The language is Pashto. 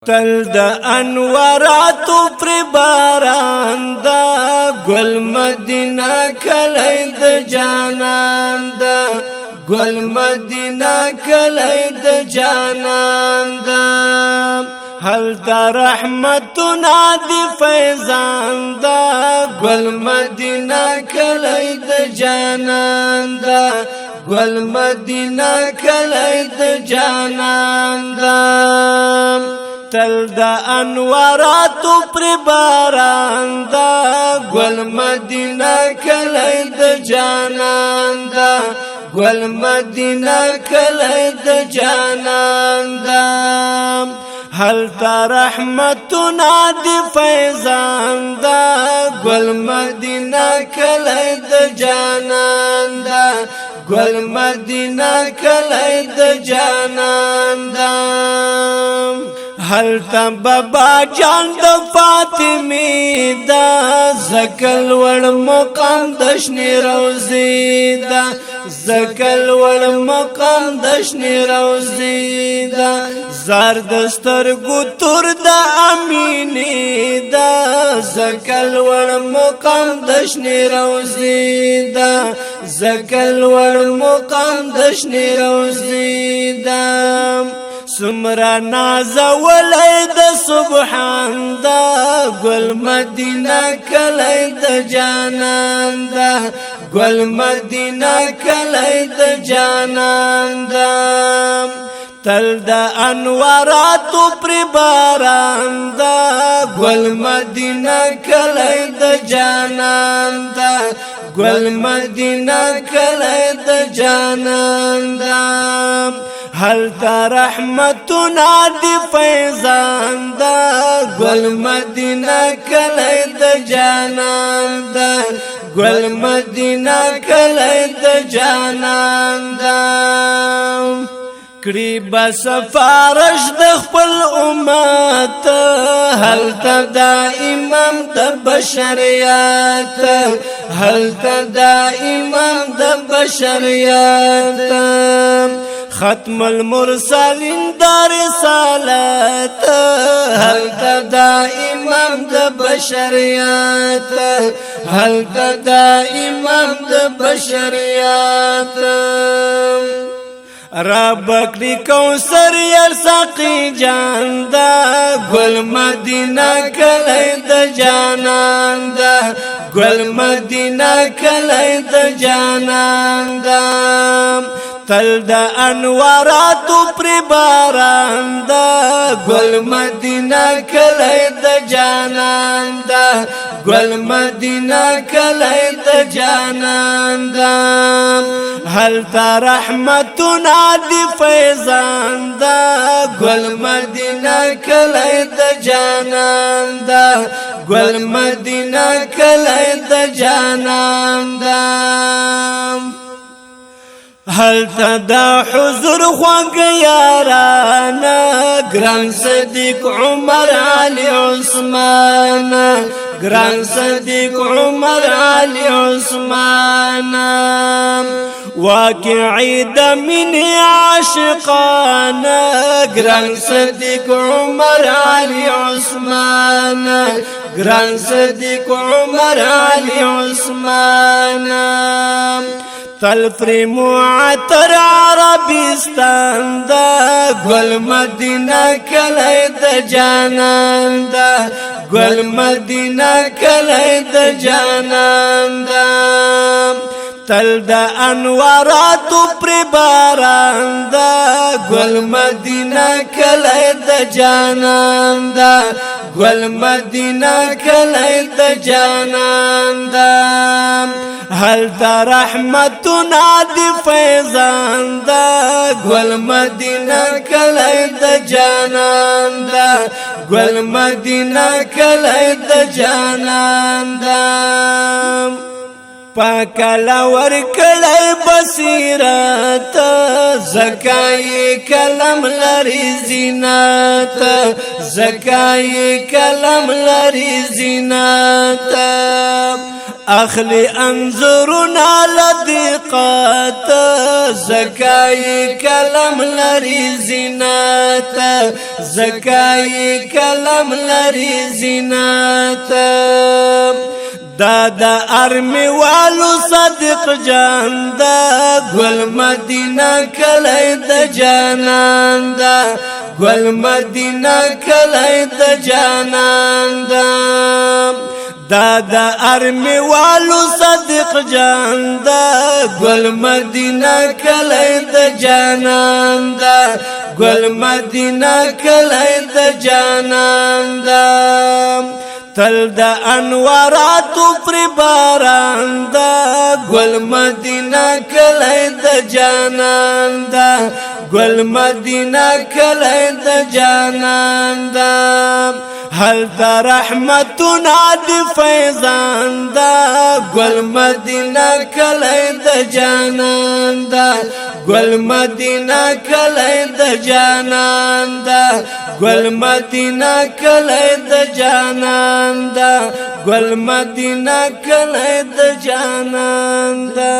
تل د انواراتو پر باران دا گل مدینہ کلی د جانان دا گل مدینہ کلی د جانان دا حل دا رحمتنا دی فیضان دا گل مدینہ کلی د جانان دا گل مدینہ کلی د جانان دا تل دا انواراتو پر باران دا گل مدینہ کلی د جانان دا گل مدینہ کلی د جانان دا حل تا رحمتنا دی فیضان دا گل مدینہ کلی د جانان دا گل مدینہ کلی د جانان دا حل تا بابا جان د فاطمی دا زکل وړ مقام دشنی روزی دا زکل وړ مقام دشنی روزی دا زار دستر ګتور د امینی دا زکل وړ مقام دشنی روزی دا زکل وړ مقام دشنی روزی دا سمرا ناز ولید سبحان دا گل مدینہ کلی د جانان دا گل مدینہ کلی د جانان دا تل دا انواراتو پر باران دا گل مدینہ کلی د جانان دا گل مدینہ کلی د جانان دا حل تا رحمتنا دی فیضان دا گل مدینہ کلی د جانان دا گل مدینہ کلی د جانان دا کری با سفارش د خپل امت حل تا دا امام د بشریات حل تا دا امام د بشریات ختم المرسلین دا رسالت حل تا دا امام د بشریات حل تا دا امام د بشریات رب کلی کوثر یل ساقی جان دا گل مدینہ کلی د جانان دا گل مدینہ کلی د جانان دا تل دا انواراتو پر باران دا گل مدینہ کلی د جانان دا گل مدینہ کلی د جانان دا حل تا رحمتنا دی فیضان دا گل مدینہ کلی د جانان دا گل مدینہ کلی د جانان دا حل تا دا حضور خوانگ یارانا گران صدیق عمر علی عثمان گران صدیق عمر علی عثمان واقعی دا من عاشقانا گران صدیق عمر علی عثمان گران صدیق عمر علی عثمان تل فری معطر عربستان دا گل مدینہ کلی د جانان دا گل مدینہ کلی د جانان دا تل دا انواراتو پر باران دا گل مدینہ کلی د جانان دا گل مدینہ کلی د جانان دا حل تا رحمتنا دی فیضان دا گل مدینہ کلی د جانان دا گل مدینہ کلی د جانان دا پاکلا ورکلی بصیرت زکای کلم لری زینت زکای کلم لری زینت اخلی انظرنا لدقات زکای کلم لری زینات زکای کلم لری زینات دا ارمی والو صدق جان دا گل مدینہ کلی دا جانان دا گل مدینہ کلی دا جانان دا ارمی والو صدق جان دا گل مدینہ کلی دا جانان دا گل مدینہ کلی دا جانان دا تل دا انوارات پر باران دا گل مدینہ کلی دا جانان دا گل مدینہ کلی دا جانان دا حل دا رحمتنا دی فیضان دا گل مدینہ کلی دا جانان دا گل مدینہ کلی دا جانان دا گل مدینہ کلی دا جانان دا گل مدینہ کلی دا جانان دا